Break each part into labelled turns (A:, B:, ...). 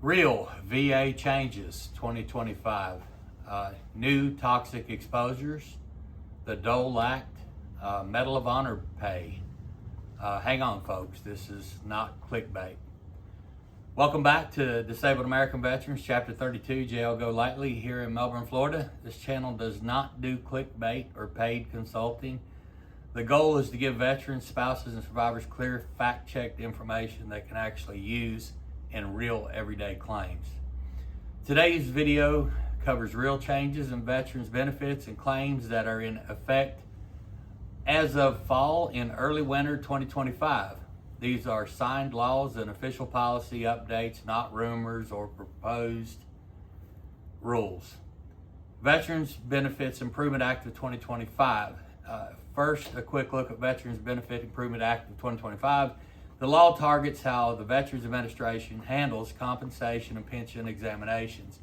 A: Real VA changes 2025. New toxic exposures, the Dole Act, Medal of Honor pay. Hang on, folks, this is not clickbait. Welcome back to Disabled American Veterans, Chapter 32, Jail Go Lightly, here in Melbourne, Florida. This channel does not do clickbait or paid consulting. The goal is to give veterans, spouses, and survivors clear, fact-checked information they can actually use in real everyday claims. Today's video covers real changes in veterans benefits and claims that are in effect as of fall and early winter 2025. These are signed laws and official policy updates, not rumors or proposed rules. Veterans Benefits Improvement Act of 2025. First, a quick look at Veterans Benefit Improvement Act of 2025. The law targets how the Veterans Administration handles compensation and pension examinations,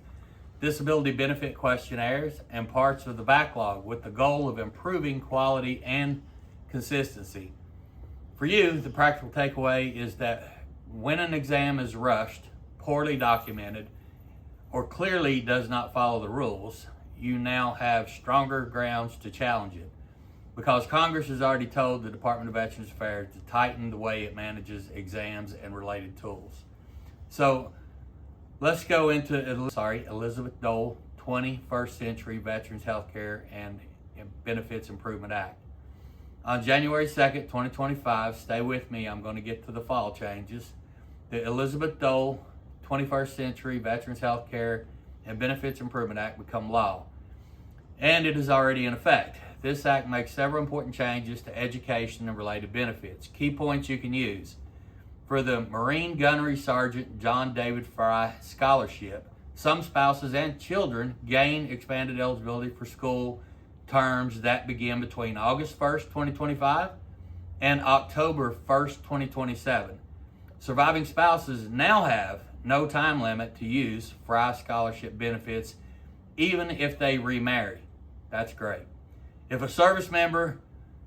A: disability benefit questionnaires, and parts of the backlog with the goal of improving quality and consistency. For you, the practical takeaway is that when an exam is rushed, poorly documented, or clearly does not follow the rules, you now have stronger grounds to challenge it, because Congress has already told the Department of Veterans Affairs to tighten the way it manages exams and related tools. So let's go into Elizabeth Dole, 21st Century Veterans Healthcare and Benefits Improvement Act. On January 2nd, 2025, stay with me, I'm going to get to the fall changes. The Elizabeth Dole, 21st Century Veterans Healthcare and Benefits Improvement Act become law, and it is already in effect. This act makes several important changes to education and related benefits. Key points you can use. For the Marine Gunnery Sergeant John David Fry Scholarship, some spouses and children gain expanded eligibility for school terms that begin between August 1st, 2025 and October 1st, 2027. Surviving spouses now have no time limit to use Fry Scholarship benefits, even if they remarry. That's great. If a service member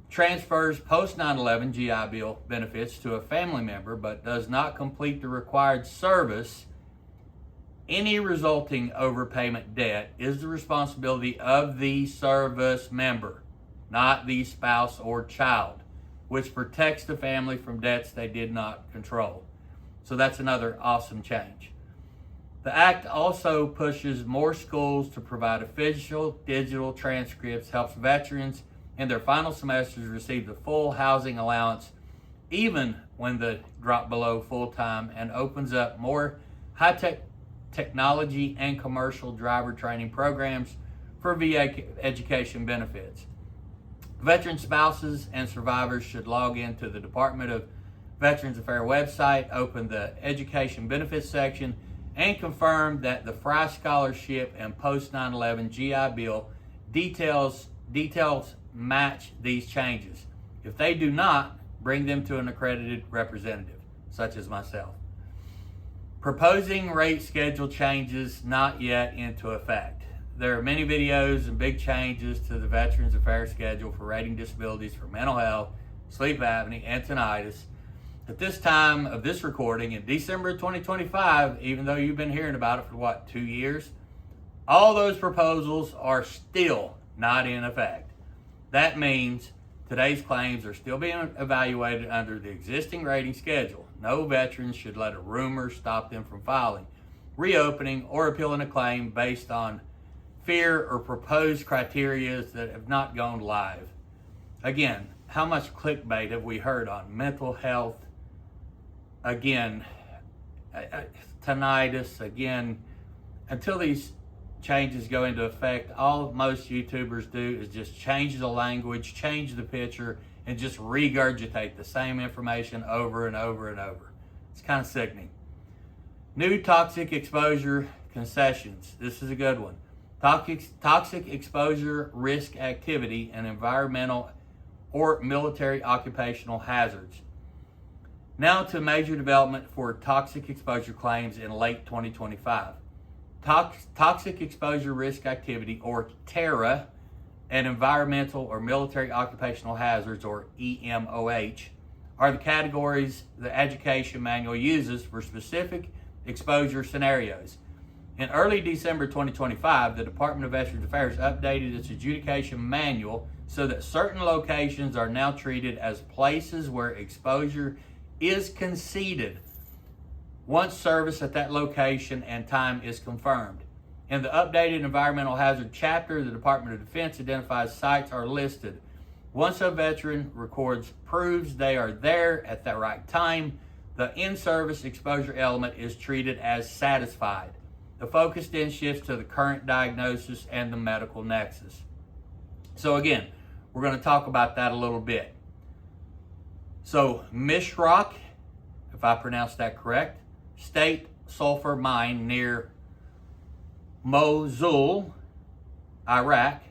A: transfers post 9/11 GI Bill benefits to a family member but does not complete the required service, any resulting overpayment debt is the responsibility of the service member, not the spouse or child, which protects the family from debts they did not control. So that's another awesome change. The act also pushes more schools to provide official digital transcripts, helps veterans in their final semesters receive the full housing allowance even when they drop below full-time, and opens up more high-tech technology and commercial driver training programs for VA education benefits. Veteran spouses and survivors should log into the Department of Veterans Affairs website, open the education benefits section, and confirm that the Fry Scholarship and post 9/11 GI Bill details match these changes. If they do not, bring them to an accredited representative, such as myself. Proposing rate schedule changes not yet into effect. There are many videos and big changes to the Veterans Affairs schedule for rating disabilities for mental health, sleep apnea, and tinnitus. At this time of this recording in December 2025, even though you've been hearing about it for 2 years, all those proposals are still not in effect. That means today's claims are still being evaluated under the existing rating schedule. No veterans should let a rumor stop them from filing, reopening, or appealing a claim based on fear or proposed criteria that have not gone live. Again, how much clickbait have we heard on mental health? Again, tinnitus, again, until these changes go into effect, all most YouTubers do is just change the language, change the picture, and just regurgitate the same information over and over and over. It's kind of sickening. New toxic exposure concessions. This is a good one. Toxic exposure risk activity and environmental or military occupational hazards. Now to major development for toxic exposure claims in late 2025. Toxic exposure risk activity, or TERA, and environmental or military occupational hazards, or EMOH, are the categories the education manual uses for specific exposure scenarios. In early December 2025, the Department of Veterans Affairs updated its adjudication manual so that certain locations are now treated as places where exposure is conceded once service at that location and time is confirmed. In the updated environmental hazard chapter, the Department of Defense identifies sites are listed. Once a veteran proves they are there at the right time, the in-service exposure element is treated as satisfied. The focus then shifts to the current diagnosis and the medical nexus. So again, we're going to talk about that a little bit. So Mishrock, if I pronounced that correct, State Sulfur Mine near Mosul, Iraq.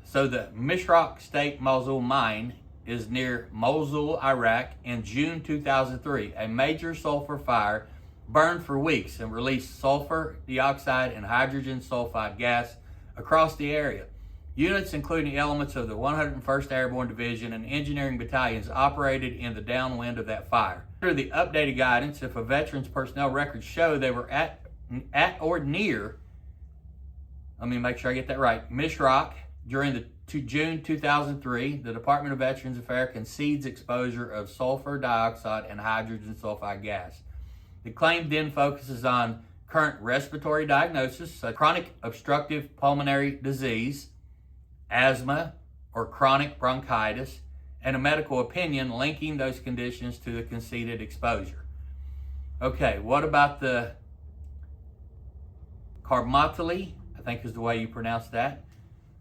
A: So the Mishrock State Mosul Mine is near Mosul, Iraq in June 2003. A major sulfur fire burned for weeks and released sulfur dioxide and hydrogen sulfide gas across the area. Units, including elements of the 101st Airborne Division and engineering battalions, operated in the downwind of that fire. Under the updated guidance, if a veteran's personnel records show they were at or near, let me make sure I get that right, Mishrock during the June 2003, the Department of Veterans Affairs concedes exposure of sulfur dioxide and hydrogen sulfide gas. The claim then focuses on current respiratory diagnosis, such as chronic obstructive pulmonary disease, asthma, or chronic bronchitis, and a medical opinion linking those conditions to the conceded exposure. Okay, what about the Carmatali, I think is the way you pronounce that,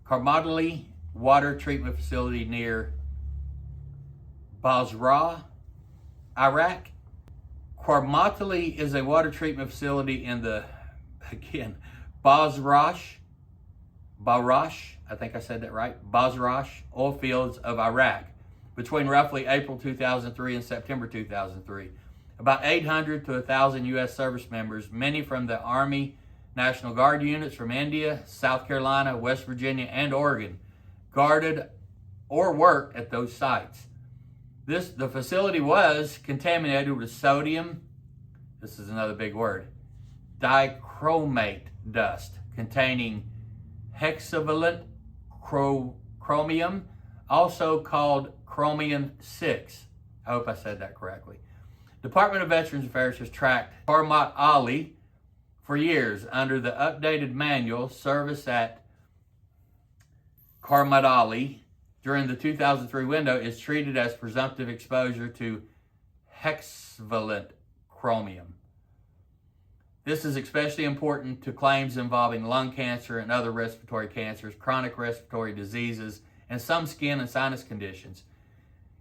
A: Carmatali Water Treatment Facility near Basra, Iraq? Carmatali is a water treatment facility in the, again, Basrash, I think I said that right, Basrash oil fields of Iraq between roughly April 2003 and September 2003. About 800 to 1,000 U.S. service members, many from the Army National Guard units from India, South Carolina, West Virginia, and Oregon, guarded or worked at those sites. The facility was contaminated with sodium, this is another big word, dichromate dust containing hexavalent chromium, also called chromium-6. I hope I said that correctly. Department of Veterans Affairs has tracked Karmat Ali for years. Under the updated manual, service at Karmat Ali during the 2003 window is treated as presumptive exposure to hexavalent chromium. This is especially important to claims involving lung cancer and other respiratory cancers, chronic respiratory diseases, and some skin and sinus conditions.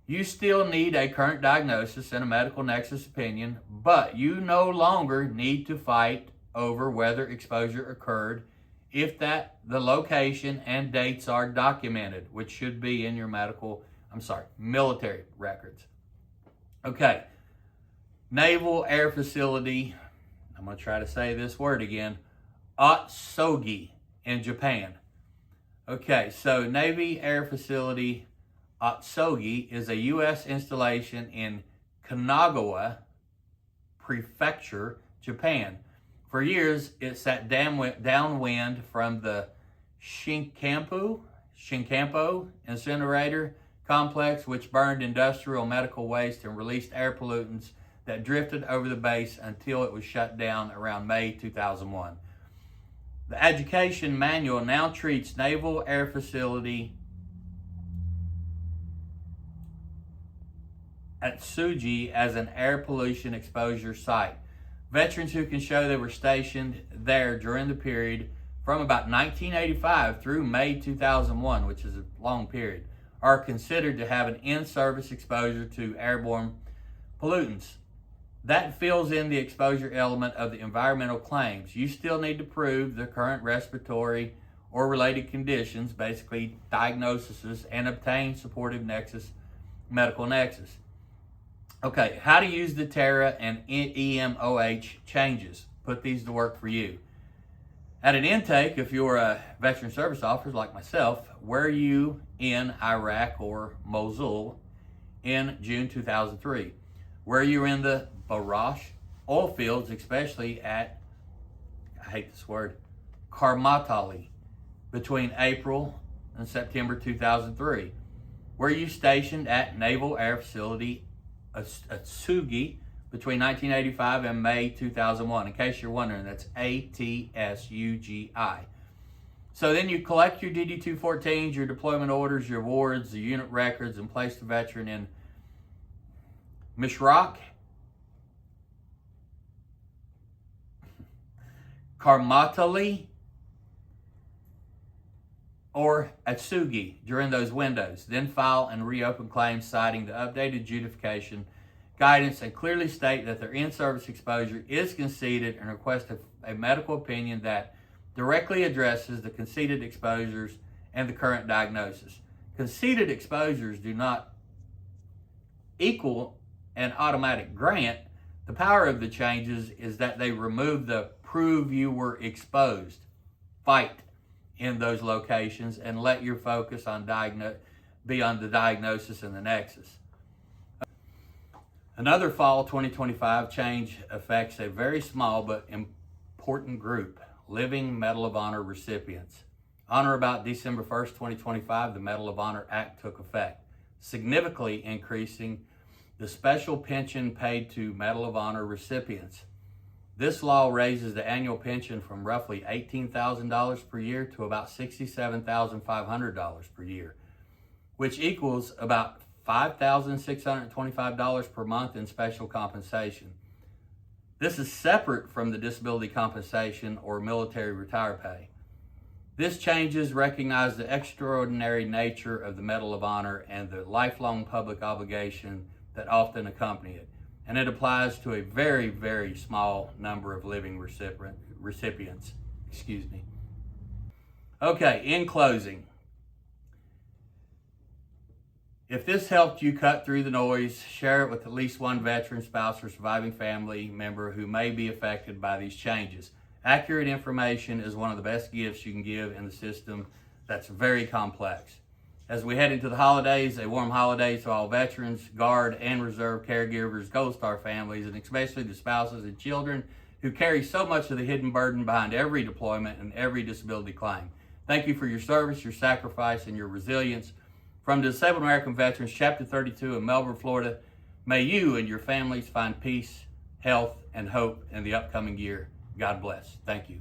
A: You still need a current diagnosis and a medical nexus opinion, but you no longer need to fight over whether exposure occurred if the location and dates are documented, which should be in your military records. Okay, Naval Air Facility, I'm going to try to say this word again, Otsogi in Japan. Okay, so Navy Air Facility Otsogi is a U.S. installation in Kanagawa Prefecture, Japan. For years, it sat downwind from the Shinkampo incinerator complex, which burned industrial medical waste and released air pollutants that drifted over the base until it was shut down around May 2001. The education manual now treats Naval Air Facility at Tsuji as an air pollution exposure site. Veterans who can show they were stationed there during the period from about 1985 through May 2001, which is a long period, are considered to have an in-service exposure to airborne pollutants. That fills in the exposure element of the environmental claims. You still need to prove the current respiratory or related conditions, basically diagnoses, and obtain supportive medical nexus. Okay, how to use the TARA and EMOH changes. Put these to work for you. At an intake, if you're a veteran service officer like myself, were you in Iraq or Mosul in June 2003? Were you in the oil fields, especially at, I hate this word, Karmatali, between April and September 2003. Were you stationed at Naval Air Facility Atsugi between 1985 and May 2001? In case you're wondering, that's ATSUGI. So then you collect your DD-214s, your deployment orders, your awards, the unit records, and place the veteran in Mishrak, Karmatali, or Atsugi during those windows. Then file and reopen claims citing the updated adjudication guidance and clearly state that their in-service exposure is conceded and request a medical opinion that directly addresses the conceded exposures and the current diagnosis. Conceded exposures do not equal an automatic grant. The power of the changes is that they remove the prove you were exposed fight in those locations and let your focus on be on the diagnosis and the nexus. Another fall 2025 change affects a very small but important group, living Medal of Honor recipients. On or about December 1st, 2025, the Medal of Honor Act took effect, significantly increasing the special pension paid to Medal of Honor recipients. This law raises the annual pension from roughly $18,000 per year to about $67,500 per year, which equals about $5,625 per month in special compensation. This is separate from the disability compensation or military retire pay. This changes recognize the extraordinary nature of the Medal of Honor and the lifelong public obligation that often accompany it. And it applies to a very, very small number of living recipients. Okay, in closing, if this helped you cut through the noise, share it with at least one veteran, spouse, or surviving family member who may be affected by these changes. Accurate information is one of the best gifts you can give in the system that's very complex. As we head into the holidays, a warm holiday to all veterans, Guard, and Reserve caregivers, Gold Star families, and especially the spouses and children who carry so much of the hidden burden behind every deployment and every disability claim. Thank you for your service, your sacrifice, and your resilience. From the Disabled American Veterans, Chapter 32 in Melbourne, Florida, may you and your families find peace, health, and hope in the upcoming year. God bless. Thank you.